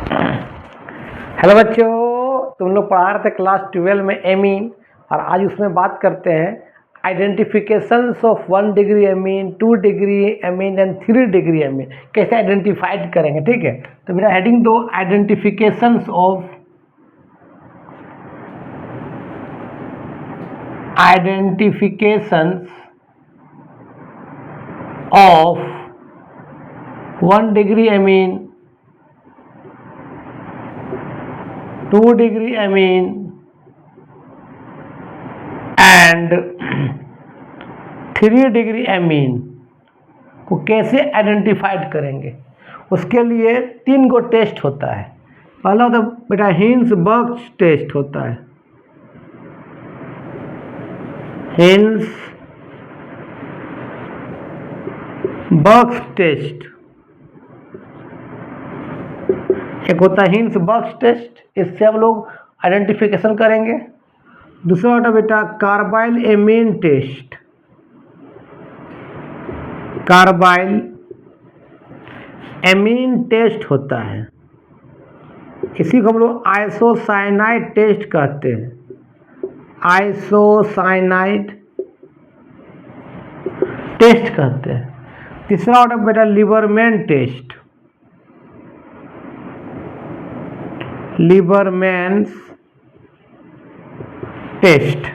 Hello बच्चों, तुम लोग पढ़ा रहे थे क्लास 12 में एमीन, और आज उसमें बात करते हैं identifications of 1 degree amine, 2 degree amine and 3 degree amine. कैसे आइडेंटिफाइड करेंगे, ठीक है। तो मेरा हेडिंग दो, identifications of 1 degree amine, 2 degree amine and 3 degree amine को कैसे आइडेंटिफाइड करेंगे। उसके लिए 3 गो टेस्ट होता है। पहला होता है बेटा हिंसबर्ग टेस्ट होता है, हिंसबर्ग टेस्ट। एक होता है हिंसबर्ग टेस्ट, इससे हम लोग आइडेंटिफिकेशन करेंगे। दूसरा होता है बेटा carbylamine test, carbylamine test होता है। इसी को हम लोग आइसोसाइनाइड टेस्ट कहते हैं, आइसोसाइनाइड टेस्ट कहते हैं। तीसरा होता है बेटा लिबरमैन टेस्ट, लिबरमैन टेस्ट।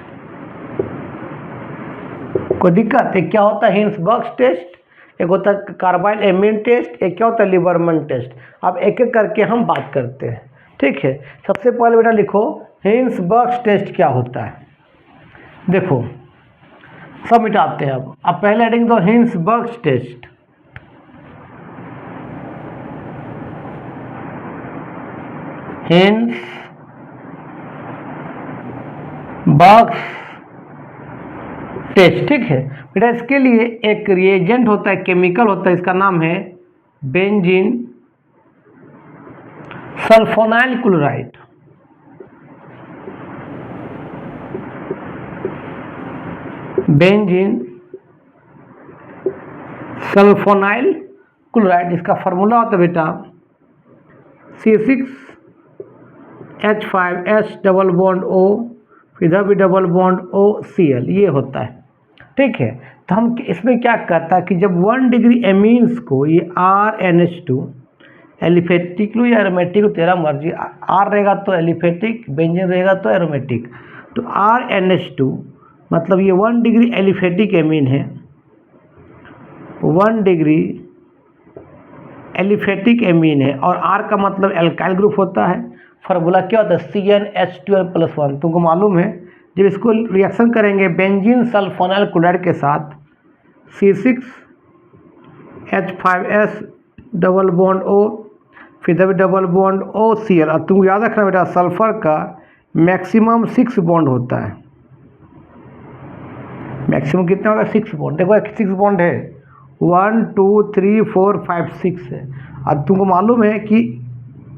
कोई दिक्कत है? क्या होता है हिंसबर्ग टेस्ट, एक होता है कार्बाइल एमीन टेस्ट, एक क्या होता है लिबरमैन टेस्ट। अब एक एक करके हम बात करते हैं, ठीक है। सबसे पहले बेटा लिखो हिंसबर्ग टेस्ट क्या होता है। देखो सब मिटाते हैं। अब पहले हेडिंग दो हिंसबर्ग टेस्ट। हिंसबर्ग टेस्ट, ठीक है बेटा। इसके लिए एक रिएजेंट होता है, केमिकल होता है, इसका नाम है benzene sulfonyl chloride. Benzene sulfonyl chloride, इसका फार्मूला होता है बेटा C6H5S डबल बॉन्ड O, इधर भी डबल बॉन्ड OCl, ये होता है, ठीक है। तो हम इसमें क्या करता है कि जब 1 डिग्री एमीन्स को ये RNH2 एलिफेटिक लो या एरोमेटिक लो, तेरा मर्जी, R रहेगा तो एलिफेटिक, बेंजीन रहेगा तो एरोमेटिक। तो RNH2 मतलब ये 1 डिग्री एलिफेटिक एमीन है, 1 डिग्री एलिफेटिक एमीन है, और R का मतलब एल्काइल ग्रुप होता है। फार्मूला क्या होता है CnH12+1। तुमको मालूम है जब इसको रिएक्शन करेंगे बेंजीन सल्फोनाइल क्लोराइड के साथ C6H5S डबल बॉन्ड O, फिर डबल बॉन्ड OCl। और तुमको याद रखना बेटा सल्फर का मैक्सिमम 6 बॉन्ड होता है। मैक्सिमम कितना होगा? 6 बॉन्ड। देखो 6 बॉन्ड है, 1 2 3 4 5 6 है। अब तुमको मालूम है कि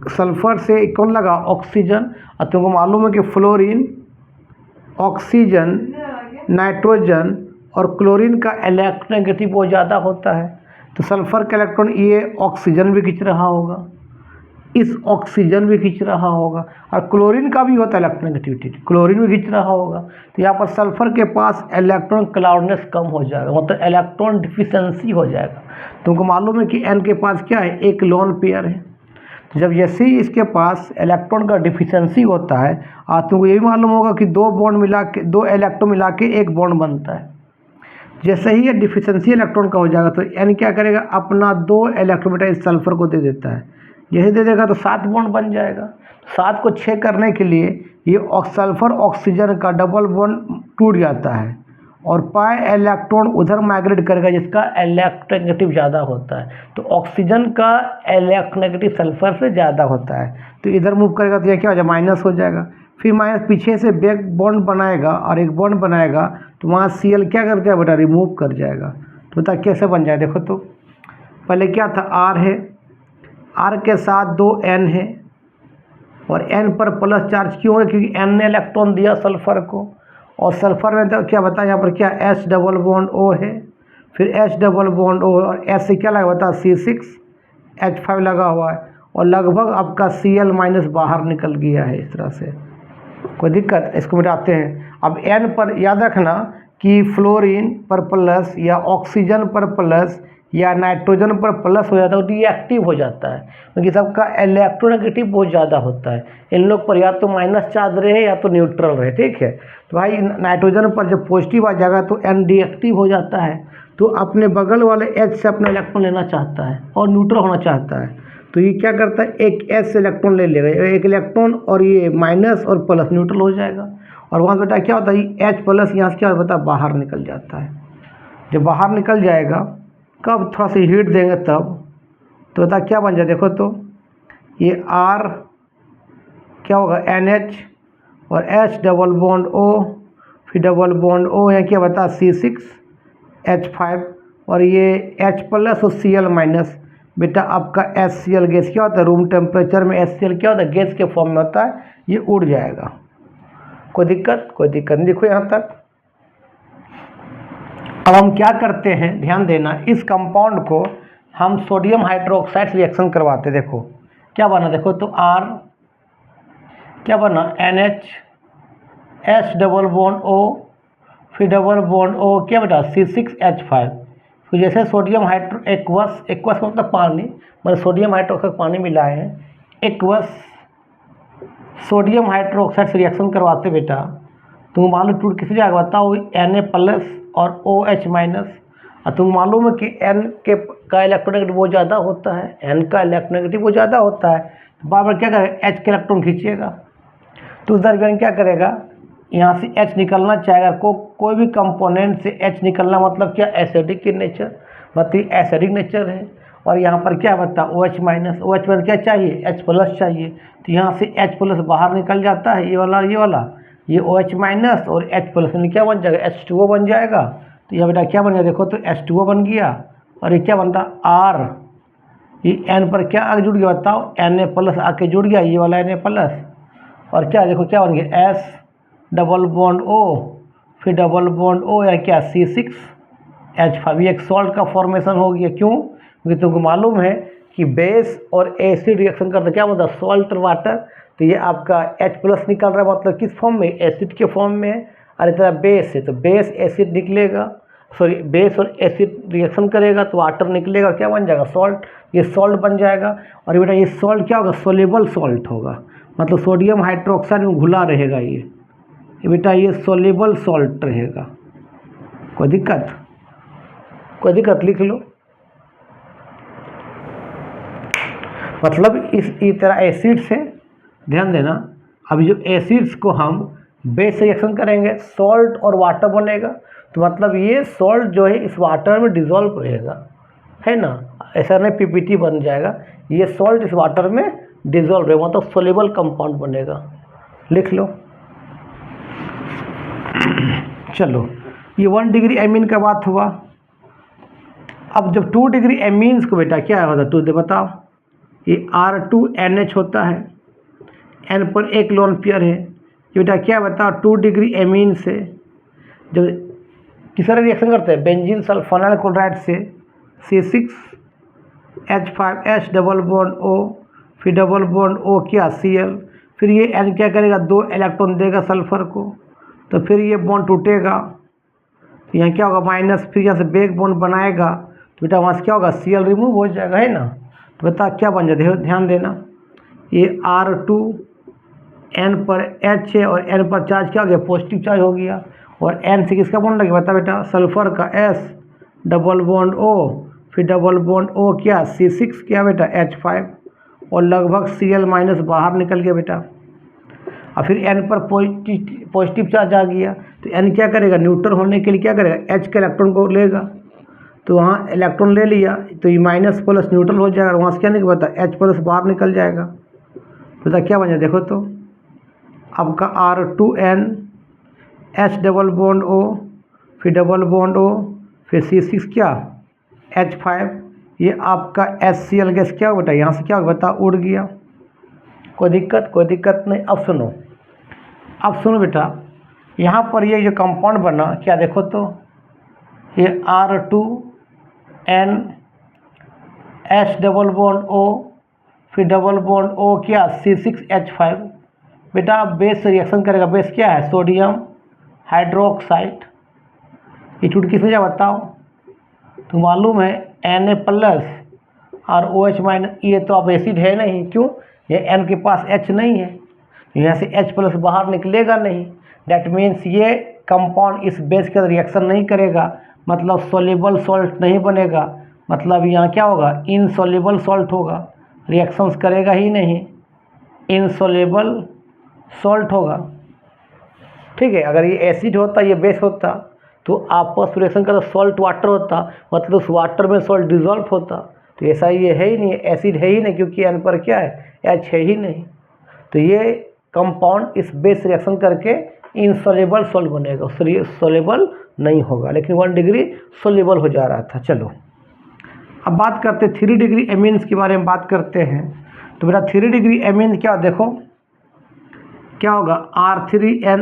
सल्फर से कौन लगा? ऑक्सीजन। और तुमको मालूम है कि फ्लोरीन, ऑक्सीजन, नाइट्रोजन और क्लोरीन का इलेक्ट्रोनेगेटिव बहुत ज़्यादा होता है। तो सल्फर का इलेक्ट्रॉन ये ऑक्सीजन भी खींच रहा होगा, इस ऑक्सीजन भी खींच रहा होगा, और क्लोरीन का भी होता है इलेक्ट्रोनेगेटिविटी, क्लोरीन भी खींच रहा होगा। तो यहाँ पर सल्फर के पास इलेक्ट्रॉन क्लाउडनेस कम हो जाएगा, मतलब इलेक्ट्रॉन डिफिशेंसी हो जाएगा। तुमको मालूम है कि N के पास क्या है? एक लोन पेयर है। तो जब जैसे ही इसके पास इलेक्ट्रॉन का डिफिशेंसी होता है, तुमको ये भी मालूम होगा कि 2 बॉन्ड मिला के, 2 इलेक्ट्रॉन मिला के 1 बॉन्ड बनता है। जैसे ही ये डिफिशेंसी इलेक्ट्रॉन का हो जाएगा तो N क्या करेगा? अपना 2 इलेक्ट्रॉन बेटा इस सल्फर को दे देता है। यही दे देगा तो 7 बॉन्ड बन जाएगा। 7 को 6 करने के लिए ये सल्फर ऑक्सीजन का डबल बॉन्ड टूट जाता है, और पाई इलेक्ट्रॉन उधर माइग्रेट करेगा जिसका इलेक्ट्रोनेगेटिव ज़्यादा होता है। तो ऑक्सीजन का इलेक्ट्रोनेगेटिव सल्फर से ज़्यादा होता है, तो इधर मूव करेगा तो यह क्या हो जाएगा? माइनस हो जाएगा। फिर माइनस पीछे से बैक बॉन्ड बनाएगा और एक बॉन्ड बनाएगा, तो वहाँ Cl क्या कर जाएगा बेटा? रिमूव कर जाएगा। तो बता कैसे बन जाए? देखो तो पहले क्या था? R है, R के साथ 2 N है, और N पर प्लस चार्ज क्यों है? क्योंकि N ने इलेक्ट्रॉन दिया सल्फर को, और सल्फर में तो क्या बता यहाँ पर क्या H डबल बॉन्ड O है, फिर H डबल बॉन्ड O, और S से क्या लगा बता? C6H5 लगा हुआ है, और लगभग आपका Cl माइनस बाहर निकल गया है इस तरह से। कोई दिक्कत? इसको मिटाते हैं। अब N पर याद रखना कि फ्लोरीन पर प्लस या ऑक्सीजन पर प्लस या नाइट्रोजन पर प्लस हो जाता है तो ये एक्टिव हो जाता है, क्योंकि सबका इलेक्ट्रोनेगेटिव बहुत ज़्यादा होता है। इन लोग पर या तो माइनस चार्ज रहे या तो न्यूट्रल रहे, ठीक है। तो भाई नाइट्रोजन पर जब पॉजिटिव आ जाएगा तो N डीएक्टिव हो जाता है, तो अपने बगल वाले H से अपना इलेक्ट्रॉन लेना चाहता है और न्यूट्रल होना चाहता है। तो ये क्या करता है, एक H से इलेक्ट्रॉन ले लेगा, एक इलेक्ट्रॉन, और ये माइनस और प्लस न्यूट्रल हो जाएगा। और वहाँ बेटा क्या होता है, H प्लस यहाँ से क्या होता है, बाहर निकल जाता है। जब बाहर निकल जाएगा, कब थोड़ा सा हीट देंगे तब, तो बता क्या बन जाए, देखो तो ये R क्या होगा, NH और H डबल बॉन्ड O, फिर डबल बॉन्ड O यहाँ क्या बता C6H5, और ये H प्लस और Cl माइनस। बेटा आपका HCl गैस क्या होता है, रूम टेम्परेचर में HCl क्या होता है, गैस के फॉर्म में होता है, ये उड़ जाएगा। कोई दिक्कत? कोई दिक्कत नहीं। देखो यहाँ तक। अब हम क्या करते हैं, ध्यान देना, इस कंपाउंड को हम सोडियम हाइड्रोक्साइड से रिएक्शन करवाते हैं। देखो क्या बना, देखो तो R क्या बना, NH H double bond O, फिर डबल बॉन्ड O क्या बेटा C6H5। तो जैसे सोडियम हाइड्रो एक्वस मतलब पानी, मतलब सोडियम हाइड्रोक्साइड पानी मिलाए हैं, एक्वस सोडियम हाइड्रोक्साइड से रिएक्शन करवाते बेटा, तुम मालूम टूट किस जाएगा बताओ, Na प्लस और OH माइनस। और तुम मालूम है कि N का इलेक्ट्रोनेगेटिव बहुत ज़्यादा होता है, N का इलेक्ट्रोनेगेटिव बहुत ज़्यादा होता है, तो बार बार क्या करेगा, H के इलेक्ट्रॉन खींचेगा। तो उस दरमियान क्या करेगा, यहाँ से H निकलना चाहेगा, कोई भी कंपोनेंट से H निकलना मतलब क्या, एसिडिक की नेचर, मतलब एसिडिक नेचर है। और यहाँ पर क्या बता, OH माइनस, OH माइनस क्या चाहिए, H प्लस चाहिए, तो यहाँ से H प्लस बाहर निकल जाता है, ये वाला ये OH माइनस और H प्लस में क्या बन जाएगा, H2O बन जाएगा। तो यह बेटा क्या बन गया, देखो तो H2O बन गया, और ये क्या बनता R, ये N पर क्या आगे जुड़ गया बताओ, Na प्लस आके जुड़ गया, ये वाला Na प्लस, और क्या देखो क्या बन गया, S डबल बॉन्ड O, फिर डबल बॉन्ड O या क्या C6H5, ये एक सॉल्ट का फॉर्मेशन हो गया। क्यों? क्योंकि तुमको मालूम है कि बेस और एसिड रिएक्शन करता क्या होता है, सॉल्ट और वाटर। तो ये आपका H प्लस निकल रहा है, मतलब किस फॉर्म में, एसिड के फॉर्म में है। और इस तरह बेस है तो बेस एसिड निकलेगा, सॉरी बेस और एसिड रिएक्शन करेगा तो वाटर निकलेगा, क्या बन जाएगा, सॉल्ट। ये सॉल्ट बन जाएगा। और बेटा ये सॉल्ट क्या होगा, सोल्यूबल सॉल्ट होगा, मतलब सोडियम हाइड्रोक्साइड में घुला रहेगा ये बेटा, ये सोल्यूबल सॉल्ट रहेगा। कोई दिक्कत? कोई दिक्कत? लिख लो। मतलब इस तरह एसिड से, ध्यान देना, अभी जो एसिड्स को हम बेस से रिएक्शन करेंगे, सॉल्ट और वाटर बनेगा, तो मतलब ये सॉल्ट जो है इस वाटर में डिजोल्व रहेगा, है ना, ऐसा नहीं PPT बन जाएगा, ये सॉल्ट इस वाटर में डिजोल्व रहेगा, मतलब सोल्यूबल कंपाउंड बनेगा। लिख लो। चलो, ये 1 डिग्री एमीन का बात हुआ। अब जब 2 डिग्री एमीन्स को बेटा क्या होता है, तो दे बताओ, ये R2NH होता है, N पर एक लोन पेयर है, ये बेटा क्या बताओ, 2 डिग्री एमीन से जब किस तरह रिएक्शन करते हैं, बेंजीन सल्फोनाइल क्लोराइड से C6H5H डबल बॉन्ड O, फिर डबल बॉन्ड O क्या Cl, फिर ये N क्या करेगा, 2 इलेक्ट्रॉन देगा सल्फर को, तो फिर ये बॉन्ड टूटेगा, तो यहाँ क्या होगा माइनस, फिर यहाँ से बैक बॉन्ड बनाएगा, तो बेटा वहाँ से क्या होगा, Cl रिमूव हो जाएगा, है ना। तो बता क्या बन जाए, ध्यान देना, ये R2 N पर H है और N पर चार्ज क्या हो गया, पॉजिटिव चार्ज हो गया, और N से किसका बॉन्ड लगे बता बेटा, सल्फर का S डबल बॉन्ड O, फिर डबल बॉन्ड O क्या C6 क्या बेटा H5, और लगभग Cl माइनस बाहर निकल गया बेटा, और फिर N पर पॉजिटिव चार्ज आ गया, तो N क्या करेगा, न्यूट्रल होने के लिए क्या करेगा, H के इलेक्ट्रॉन को लेगा, तो वहाँ इलेक्ट्रॉन ले लिया, तो ये माइनस प्लस न्यूट्रल हो जाएगा, वहाँ से क्या नहीं पता, H प्लस बाहर निकल जाएगा, तो क्या बन जाए, देखो तो आपका R2N H double bond O, फिर डबल बॉन्ड O, फिर C6 क्या H5, ये आपका HCl गैस क्या होगा बेटा, यहाँ से क्या होगा बता, उड़ गया। कोई दिक्कत? कोई दिक्कत नहीं। अब सुनो बेटा, यहाँ पर ये जो कंपाउंड बना क्या, देखो तो ये R2N H double bond O, फिर डबल बॉन्ड O क्या C6H5। बेटा बेस से रिएक्शन करेगा, बेस क्या है सोडियम हाइड्रोक्साइड। ये चुटकी से क्या बताओ, तो मालूम है Na+ और OH-, ये तो अब एसिड है नहीं, क्यों, ये N के पास H नहीं है, यहाँ से H+ बाहर निकलेगा नहीं। डैट मीन्स ये कंपाउंड इस बेस के रिएक्शन नहीं करेगा, मतलब सोल्यूबल सॉल्ट नहीं बनेगा, मतलब यहाँ क्या होगा इनसोल्यूबल सॉल्ट होगा, रिएक्शंस करेगा ही नहीं, इनसोल्यूबल सॉल्ट होगा। ठीक है, अगर ये एसिड होता ये बेस होता तो आपस रिएक्शन का सॉल्ट वाटर होता, मतलब उस वाटर में सॉल्ट डिजॉल्व होता। तो ऐसा ये है ही नहीं, एसिड है ही नहीं, क्योंकि N पर क्या है H है ही नहीं। तो ये कंपाउंड इस बेस रिएक्शन करके इनसोल्यूबल सॉल्ट बनेगा, सोल्यूबल नहीं होगा, लेकिन 1 डिग्री सोल्यूबल हो जा रहा था। चलो अब बात करते 3 डिग्री एमीन्स के बारे में बात करते हैं। तो बेटा 3 डिग्री एमीन क्या, देखो क्या होगा R3N,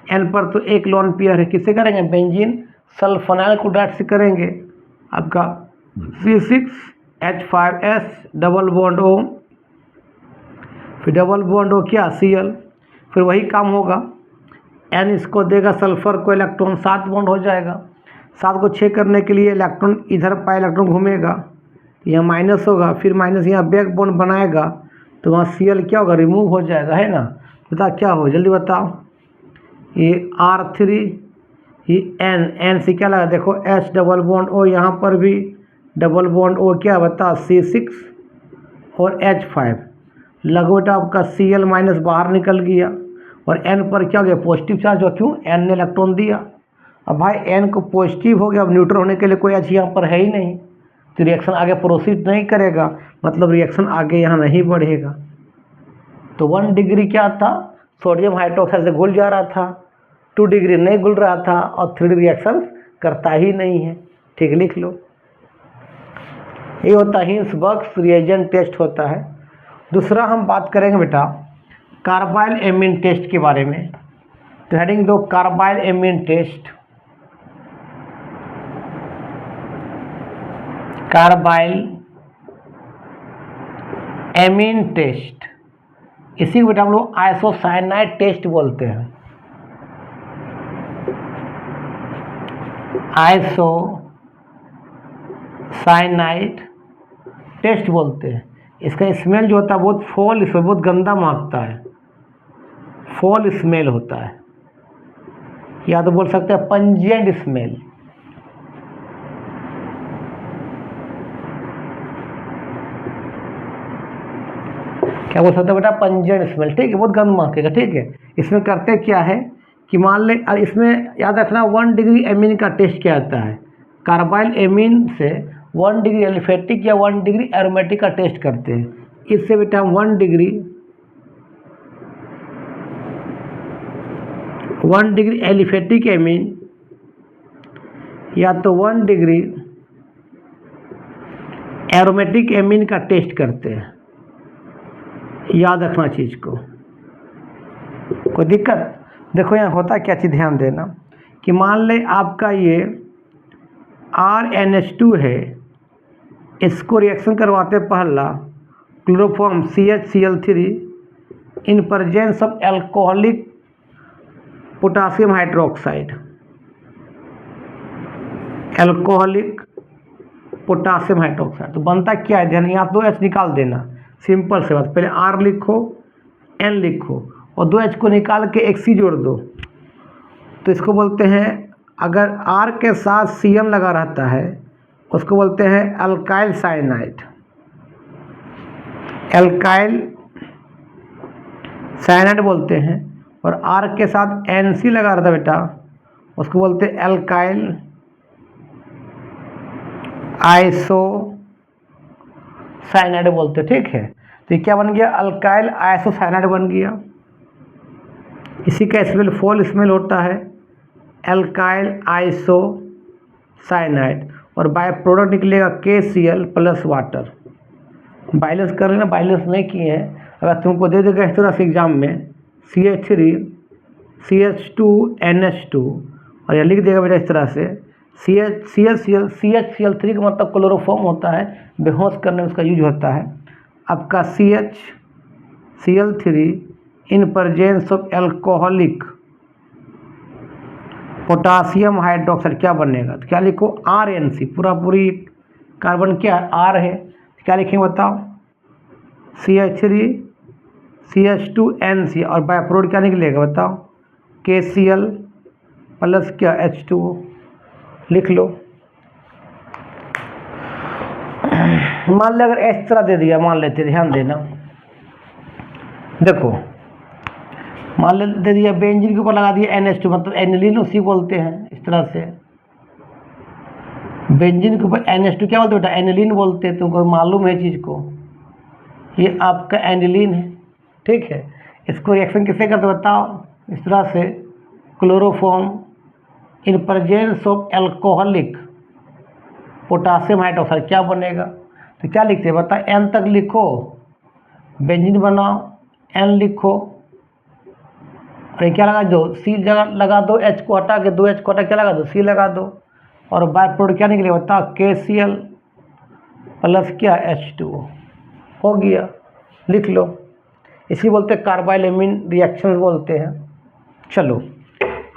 N पर तो एक लोन पेयर है, किससे करेंगे बेंजीन सल्फोनाइल क्लोराइड से करेंगे। आपका C6H5S डबल बॉन्ड O, फिर डबल बॉन्ड O क्या Cl, फिर वही काम होगा, N इसको देगा सल्फर को इलेक्ट्रॉन, 7 बॉन्ड हो जाएगा। 7 को 6 करने के लिए इलेक्ट्रॉन इधर पाई इलेक्ट्रॉन घूमेगा, यहाँ माइनस होगा, फिर माइनस यहाँ बैक बॉन्ड बनाएगा, तो वहाँ Cl क्या होगा रिमूव हो जाएगा, है ना। बता क्या हो जल्दी बताओ, ये R3 ये N से क्या लगा देखो H डबल बॉन्ड O, यहाँ पर भी डबल बॉन्ड O क्या बता C6 और H5 लगो बेटा, आपका Cl- बाहर निकल गया और N पर क्या हो गया पॉजिटिव चार्ज हो, क्यों N ने इलेक्ट्रॉन दिया। अब भाई N को पॉजिटिव हो गया, अब न्यूट्रल होने के लिए कोई H यहाँ पर है ही नहीं, तो रिएक्शन आगे प्रोसीड नहीं करेगा, मतलब रिएक्शन आगे यहाँ नहीं बढ़ेगा। तो 1 डिग्री क्या था सोडियम हाइड्रोक्साइड से घुल जा रहा था, 2 डिग्री नहीं घुल रहा था, और 3 डिग्री रिएक्शन करता ही नहीं है। ठीक लिख लो, ये होता है हिंसबर्ग रिएजेंट टेस्ट होता है। दूसरा हम बात करेंगे बेटा कार्बाइल एमीन टेस्ट के बारे में। तो हेडिंग दो carbylamine test, carbylamine test, इसी को बेटा हम लोग आइसोसाइनाइड टेस्ट बोलते हैं, आइसोसाइनाइड टेस्ट बोलते हैं। इसका स्मेल जो होता है बहुत फॉल, इसमें बहुत गंदा महकता है, फॉल स्मेल होता है, या तो बोल सकते हैं पंजेंट स्मेल। क्या बोल सकते हैं बेटा पंजेंट स्मेल, ठीक है, बहुत गंद महकेगा। ठीक है, इसमें करते क्या है कि मान ले, और इसमें याद रखना 1 डिग्री एमीन का टेस्ट क्या आता है, कार्बाइल एमीन से 1 डिग्री एलिफेटिक या 1 डिग्री एरोमेटिक का टेस्ट करते हैं। इससे बेटा हम 1 डिग्री एलिफेटिक एमीन या तो 1 डिग्री एरोमेटिक एमीन का टेस्ट करते हैं। याद रखना चीज़ को, कोई दिक्कत, देखो यहाँ होता क्या चीज़ ध्यान देना कि मान ले आपका ये RNH2 है, इसको रिएक्शन करवाते पहला chloroform CHCl3 in presence of alcoholic potassium hydroxide, alcoholic potassium hydroxide. तो बनता क्या है ध्यान, यहाँ 2H निकाल देना, सिंपल से बात, पहले R लिखो N लिखो और 2H को निकाल के एक C जोड़ दो, तो इसको बोलते हैं, अगर R के साथ Cl लगा रहता है उसको बोलते हैं अल्काइल साइनाइड, एल्काइल साइनाइड बोलते हैं। और R के साथ NC लगा रहता है बेटा, उसको बोलते हैं एल्काइल आइसो साइनाइड बोलते हैं। ठीक है, तो ये क्या बन गया अल्काइल आइसोसाइनाइड बन गया। इसी का स्मेल फॉल स्मेल होता है एल्काइल आइसोसाइनाइड, और बाय प्रोडक्ट निकलेगा KCl + वाटर। बैलेंस कर लेना, बैलेंस नहीं किए हैं, अगर तुमको दे देगा इस तरह से एग्जाम में CH3 CH2 NH2 और यह लिख देगा बेटा इस तरह से CHCl3 का मतलब क्लोरोफॉर्म होता है, बेहोश करने में उसका यूज होता है। आपका CH Cl3 in presence of alcoholic potassium hydroxide क्या बनेगा, तो क्या लिखो RNC, पूरी कार्बन क्या R है, तो क्या लिखेंगे बताओ CH3 CH2NC और बाय प्रोडक्ट क्या निकलेगा बताओ KCl प्लस क्या H2O, लिख लो। मान ले अगर इस तरह दे दिया, मान लेते, ध्यान देना, देखो मान ले दे दिया बेंजीन के ऊपर लगा दिया NH2, मतलब एनिलीन उसी बोलते हैं। इस तरह से बेंजीन के ऊपर NH2 क्या बोलते हैं बेटा, एनिलीन बोलते हैं। तुमको मालूम है चीज़ को, ये आपका एनिलीन है, ठीक है। इसको रिएक्शन किससे करते बताओ, इस तरह से chloroform in presence of alcoholic potassium hydroxide क्या बनेगा, तो क्या लिखते हैं बता, N तक लिखो, बेंजीन बनाओ, N लिखो, और ये क्या लगा दो, C जगह लगा दो, H को हटा के 2H को हटा क्या लगा दो, C लगा दो, और बाय प्रोडक्ट क्या निकलेगा बताओ KCl प्लस क्या H2O, हो गया, लिख लो। इसी बोलते हैं कार्बाइल-एमीन रिएक्शन बोलते हैं। चलो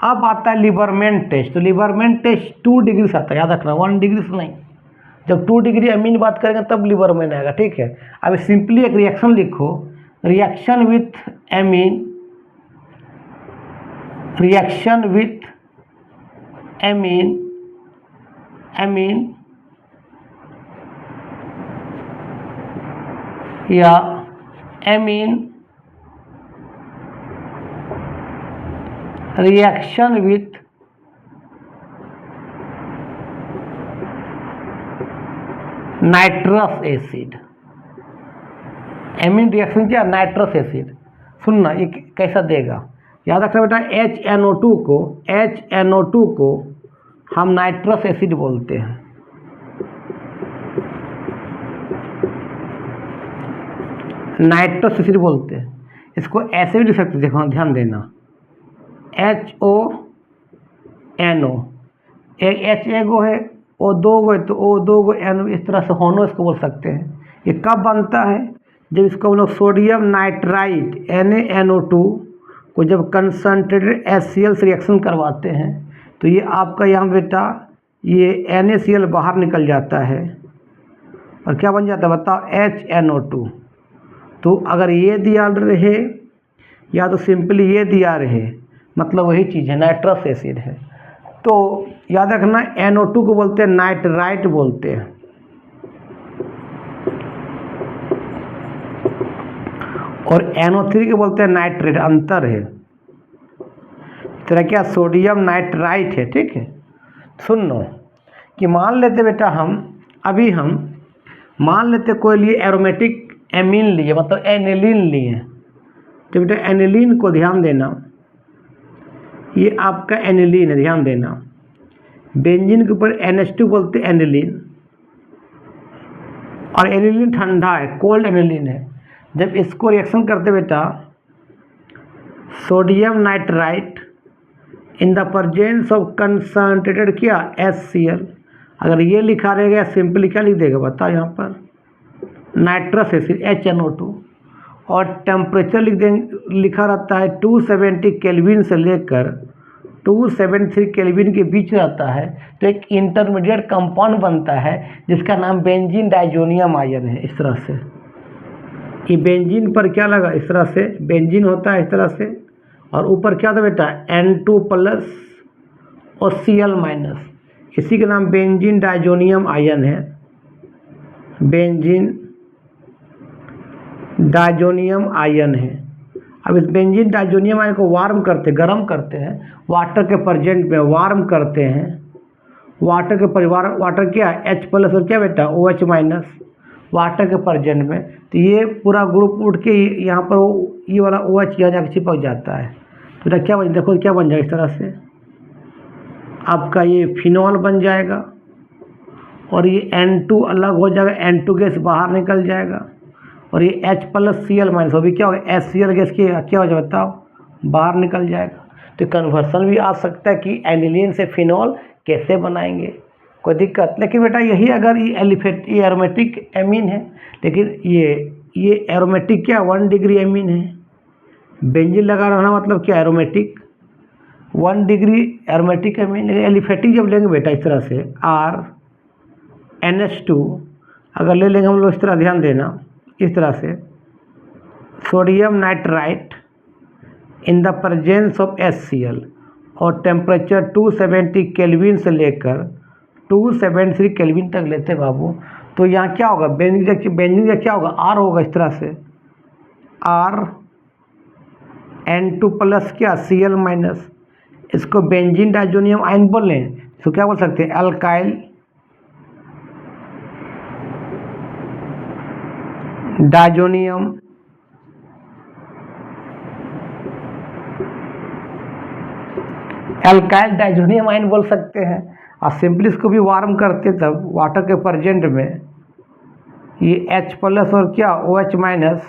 अब आता है लिबरमैन टेस्ट। तो लिबरमैन टेस्ट 2 डिग्री से आता है, याद रखना, 1 डिग्री से नहीं। जब 2 डिग्री अमीन बात करेंगे तब लिबरमैन आएगा, ठीक है। अब सिंपली एक रिएक्शन लिखो, reaction with amine, reaction with amine, amine या amine reaction with nitrous acid. Amine reaction क्या, नाइट्रस एसिड। सुनना ये कैसा देगा, याद रखना बेटा, HNO2 को हम नाइट्रस एसिड बोलते हैं। नाइट्रस एसिड बोलते हैं। इसको ऐसे भी लिख सकते, देखो ध्यान देना, HONO, एक H एगो है, O दो गो है, तो O दो गो N, इस तरह से होनो इसको बोल सकते हैं। ये कब बनता है, जब इसको हम लोग सोडियम नाइट्राइट NaNO2 को जब कंसनट्रेटेड HCl से रिएक्शन करवाते हैं, तो ये आपका यहाँ बेटा ये NaCl बाहर निकल जाता है और क्या बन जाता है बताओ, HNO2। तो अगर ये दिया रहे या तो सिंपली ये दिया रहे, मतलब वही चीज़ है, नाइट्रस एसिड है। तो याद रखना NO2 को बोलते हैं नाइट्राइट बोलते हैं, और NO3 को बोलते हैं नाइट्रेट, अंतर है। तेरा क्या सोडियम नाइट्राइट है, ठीक है। सुन लो कि मान लेते बेटा हम मान लेते कोई लिए एरोमेटिक एमीन लिए, मतलब एनिलीन लिए। तो बेटा एनिलीन को ध्यान देना, ये आपका एनिलीन है, ध्यान देना। बेंजीन के ऊपर NH2 बोलते हैं एनिलीन, और एनिलीन ठंडा है, कोल्ड एनिलीन है। जब इसको रिएक्शन करते बेटा sodium nitrite in the presence of concentrated क्या HCl, अगर ये लिखा रहेगा सिंपली क्या लिख देगा बताओ, यहाँ पर नाइट्रस एसिड HNO2, और टेम्परेचर लिखा रहता है 270 केल्विन से लेकर 273 केल्विन के बीच रहता है। तो एक इंटरमीडिएट कंपाउंड बनता है जिसका नाम बेंजीन डाइजोनियम आयन है। इस तरह से ये बेंजीन पर क्या लगा, इस तरह से बेंजीन होता है इस तरह से, और ऊपर क्या था बेटा N2 प्लस और Cl माइनस, इसी का नाम बेंजीन डाइजोनियम आयन है। बेंजीन डाइजोनियम आयन है। अब इस बेंजीन डाइजोनियम आयन को वार्म करते, गर्म करते हैं, वाटर के प्रेजेंट में वार्म करते हैं। वाटर के परिवार, वाटर क्या है H प्लस और क्या बेटा OH माइनस, वाटर के प्रेजेंट में। तो ये पूरा ग्रुप उठ के यहाँ पर ये वाला OH यहाँ जाकर चिपक जाता है। तो क्या बन, देखो क्या बन जाएगा, इस तरह से आपका ये फिनॉल बन जाएगा, और ये N2 अलग हो जाएगा, N2 गैस बाहर निकल जाएगा, और ये H प्लस Cl माइनस, वो भी क्या होगा HCl गैस की क्या हो जाएगा बताओ, बाहर निकल जाएगा। तो कन्वर्सन भी आ सकता है कि एनिलीन से फिनॉल कैसे बनाएंगे, कोई दिक्कत। लेकिन बेटा यही अगर ये एरोमेटिक एमीन है, लेकिन ये ये एरोमेटिक क्या 1 डिग्री एमीन है, बेंजीन लगा रहना मतलब क्या aromatic 1 degree aromatic amine. Aliphatic जब लेंगे बेटा इस तरह से RNH2 अगर ले लेंगे हम लोग इस तरह, ध्यान देना इस तरह से, sodium nitrite in the presence of HCl और टेम्परेचर 270 केल्विन से लेकर 273 केल्विन तक लेते हैं बाबू, तो यहाँ क्या होगा बेंजीन का क्या होगा R होगा इस तरह से RN2 प्लस क्या Cl माइनस, इसको बेंजीन डाइजोनियम आयन बोल लें, तो क्या बोल सकते हैं अल्काइल डाइजोनियम आयन बोल सकते हैं। और सिंपली इसको भी वार्म करते तब वाटर के प्रेजेंट में ये H प्लस और क्या OH माइनस,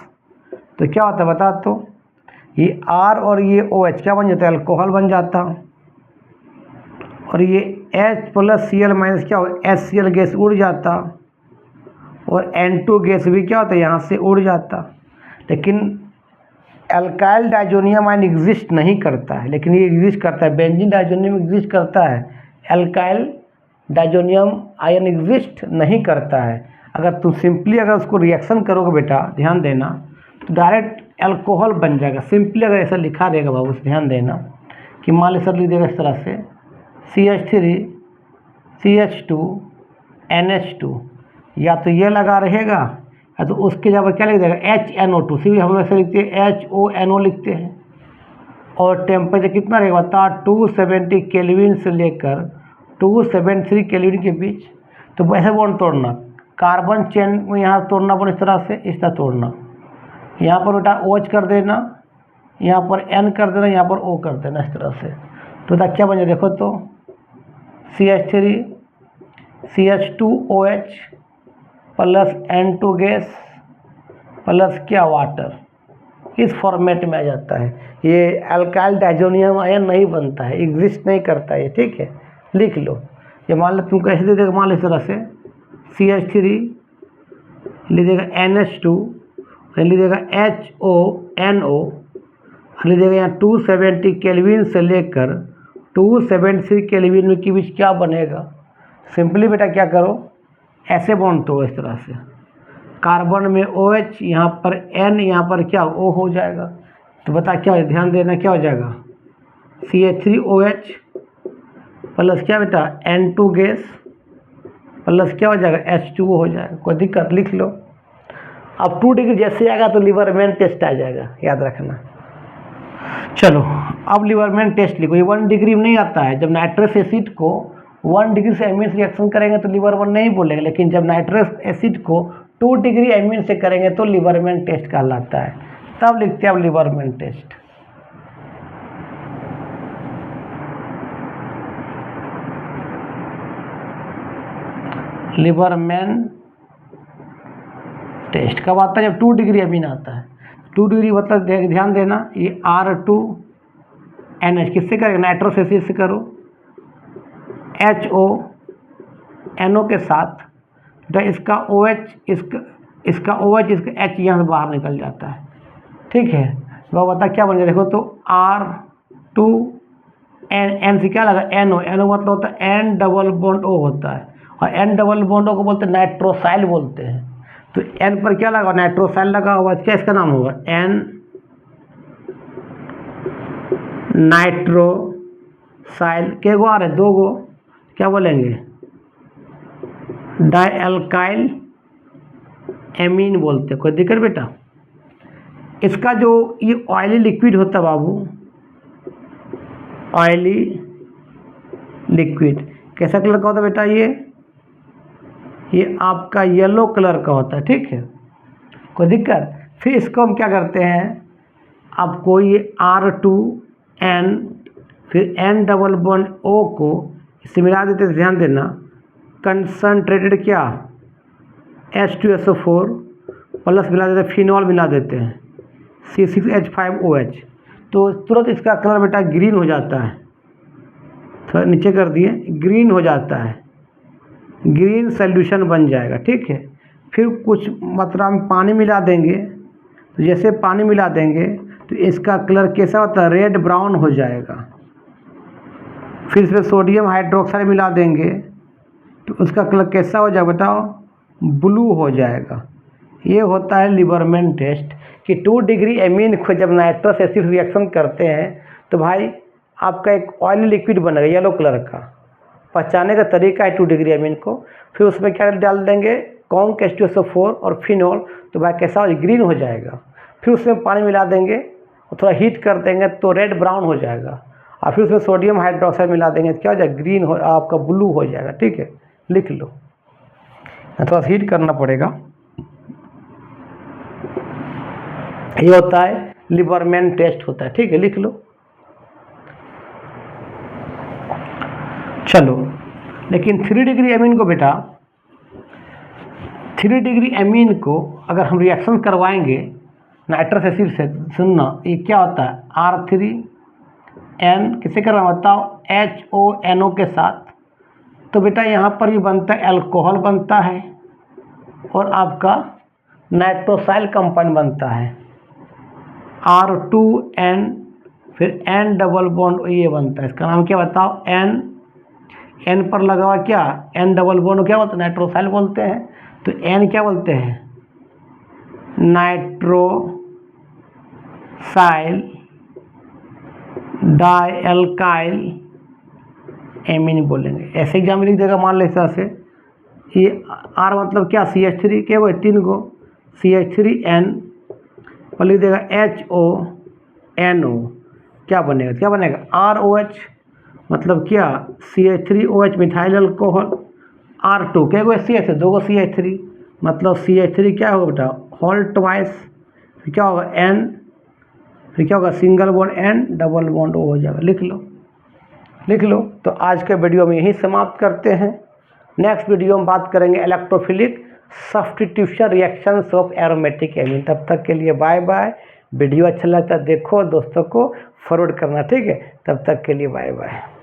तो क्या होता है बता, तो ये R और ये OH क्या बन जाता है अल्कोहल बन जाता, और ये H प्लस Cl माइनस क्या हो HCl गैस उड़ जाता, और N2 गैस भी क्या होता है यहाँ से उड़ जाता। लेकिन अल्काइल डाइजोनियम आयन एग्जिस्ट नहीं करता है, लेकिन ये एग्जिस्ट करता है, बेंजीन डाइजोनियम एग्जिस्ट करता है, अल्काइल डाइजोनियम आयन एग्जिस्ट नहीं करता है। अगर तुम सिंपली अगर उसको रिएक्शन करोगे बेटा, ध्यान देना, तो डायरेक्ट अल्कोहल बन जाएगा। सिंपली अगर ऐसा लिखा रहेगा बाबू, ध्यान देना कि मान ली सर लिख देगा इस तरह से CH3 CH2 NH2, या तो ये लगा रहेगा या तो उसके जगह पर क्या लिख देगा HNO2, सी हम लोग ऐसे लिखते हैं HONO लिखते हैं, और टेम्परेचर कितना रहेगा बता 270 केल्विन से लेकर 273 केल्विन के बीच। तो ऐसे बॉन्ड तोड़ना, कार्बन चेन में यहाँ तोड़ना पर इस तरह से, इस तरह तोड़ना, यहाँ पर बेटा OH कर देना, यहाँ पर N कर देना, यहाँ पर O कर देना इस तरह से। तो बेटा क्या बन जाए देखो तो CH3 CH2OH plus N2 gas plus क्या वाटर, इस फॉर्मेट में आ जाता है। ये अल्काइल डाइजोनियम आयन नहीं बनता है, एग्जिस्ट नहीं करता है, ठीक है, लिख लो। ये मान लो तुम कैसे दे देगा, मान लो इस तरह से CH3 लिख देगा NH2, लिख देगा HONO, लिख देगा यहाँ 270 केल्विन से लेकर 273 केल्विन के बीच क्या बनेगा। सिंपली बेटा क्या करो, ऐसे बॉन्ड तोड़ो इस तरह से, कार्बन में OH, यहाँ पर N, यहाँ पर क्या O हो जाएगा। तो बता क्या हो, ध्यान देना क्या हो जाएगा CH3OH प्लस क्या बेटा N2 गैस प्लस क्या हो जाएगा H2O हो जाएगा। कोई दिक्कत, लिख लो। अब 2 डिग्री जैसे आएगा तो लिबरमैन टेस्ट आ जाएगा, याद रखना। चलो अब लिबरमैन टेस्ट लिखो। ये 1 डिग्री में नहीं आता है। जब नाइट्रस एसिड को 1 डिग्री से एमीन से रिएक्शन करेंगे तो लिबरमैन नहीं बोलेंगे, लेकिन जब नाइट्रस एसिड को 2 डिग्री एमीन से करेंगे तो लिबरमैन टेस्ट कहलाता है। तब लिखते हैं अब लिबरमैन टेस्ट। लिबरमैन टेस्ट कब आता है, जब 2 डिग्री एमीन आता है। 2 डिग्री मतलब ध्यान देना, ये R2NH किससे करेंगे, नाइट्रस एसिड से करो, HONO के साथ, तो इसका OH इसका OH इसका H यहाँ से बाहर निकल जाता है, ठीक है। वो बता क्या बन जाए देखो तो R2N से क्या लगा NO मतलब होता है N डबल बॉन्ड O होता है, और N डबल बॉन्ड O को बोलते हैं नाइट्रोसाइल बोलते हैं। तो N पर क्या लगा, नाइट्रोसाइल लगा हुआ, क्या इसका नाम होगा N नाइट्रोसाइल। के गो आ रहे, 2 गो, क्या बोलेंगे डाइअल्काइल एमीन बोलते हैं। कोई दिक्कत बेटा। इसका जो ये ऑयली लिक्विड होता है बाबू, ऑयली लिक्विड कैसा कलर का होता है बेटा, ये आपका येलो कलर का होता है, ठीक है, कोई दिक्कत। फिर इसको हम क्या करते हैं, आपको ये R2N फिर N डबल बॉन्ड O को इससे मिला देते हैं, ध्यान देना, कंसनट्रेटेड क्या H2SO4 प्लस मिला देते हैं, फिनॉल मिला देते हैं C6H5OH, तो तुरंत इसका कलर बेटा ग्रीन हो जाता है। थोड़ा नीचे कर दिए, ग्रीन हो जाता है, ग्रीन सॉल्यूशन बन जाएगा, ठीक है। फिर कुछ मात्रा में पानी मिला देंगे। तो जैसे पानी मिला देंगे तो इसका कलर कैसा होता है, रेड ब्राउन हो जाएगा। फिर इसमें सोडियम हाइड्रोक्साइड मिला देंगे तो उसका कलर कैसा हो जाएगा बताओ, ब्लू हो जाएगा। ये होता है लिबरमैन टेस्ट कि 2 डिग्री एमीन को जब नाइट्रस एसिड रिएक्शन करते हैं तो भाई आपका एक ऑयली लिक्विड बनेगा येलो कलर का। पहचाने का तरीका है 2 डिग्री एमीन को। फिर उसमें क्या डाल देंगे, कॉन्क H2SO4 और फिनॉल, तो भाई कैसा हो, ग्रीन हो जाएगा। फिर उसमें पानी मिला देंगे और थोड़ा हीट कर देंगे तो रेड ब्राउन हो जाएगा। और फिर उसमें सोडियम हाइड्रोक्साइड मिला देंगे तो क्या हो जाएगा, ग्रीन हो, आपका ब्लू हो जाएगा। ठीक है, लिख लो, थोड़ा हीट करना पड़ेगा। ये होता है लिबरमैन टेस्ट होता है। ठीक है, लिख लो। चलो, लेकिन 3 डिग्री एमीन को बेटा, 3 डिग्री एमीन को अगर हम रिएक्शन करवाएंगे नाइट्रस एसिड से, सुनना ये क्या होता है, R3N किसे कर रहा हूँ बताओ, HONO के साथ। तो बेटा यहाँ पर ये बनता है अल्कोहल बनता है और आपका नाइट्रोसाइल कंपाउंड बनता है R2N, फिर N डबल बॉन्ड ये बनता है। इसका नाम क्या बताओ, N पर लगा हुआ क्या, N डबल बॉन्ड क्या बोलते हैं, नाइट्रोसाइल बोलते हैं। तो N क्या बोलते हैं, नाइट्रोसाइल डाइअल्काइल एमीन बोलेंगे। ऐसे एग्जाम में लिख देगा, मान लो इस तरह से, ये R मतलब क्या, CH3 क्या वो 3 को CH3N और लिख देगा HONO, क्या बनेगा, क्या बनेगा, ROH मतलब क्या, CH3OH मिथाइल अल्कोहल, R2 क्या वो CH, 2 को CH3 मतलब CH3 क्या होगा बेटा, होल ट्वाइस, फिर क्या होगा N, फिर क्या होगा single bond N double bond O हो जाएगा। लिख लो, लिख लो। तो आज के वीडियो में यही समाप्त करते हैं। नेक्स्ट वीडियो में बात करेंगे electrophilic substitution reactions of aromatic amine. तब तक के लिए बाय बाय। वीडियो अच्छा लगता है देखो, दोस्तों को फॉरवर्ड करना, ठीक है। तब तक के लिए बाय बाय।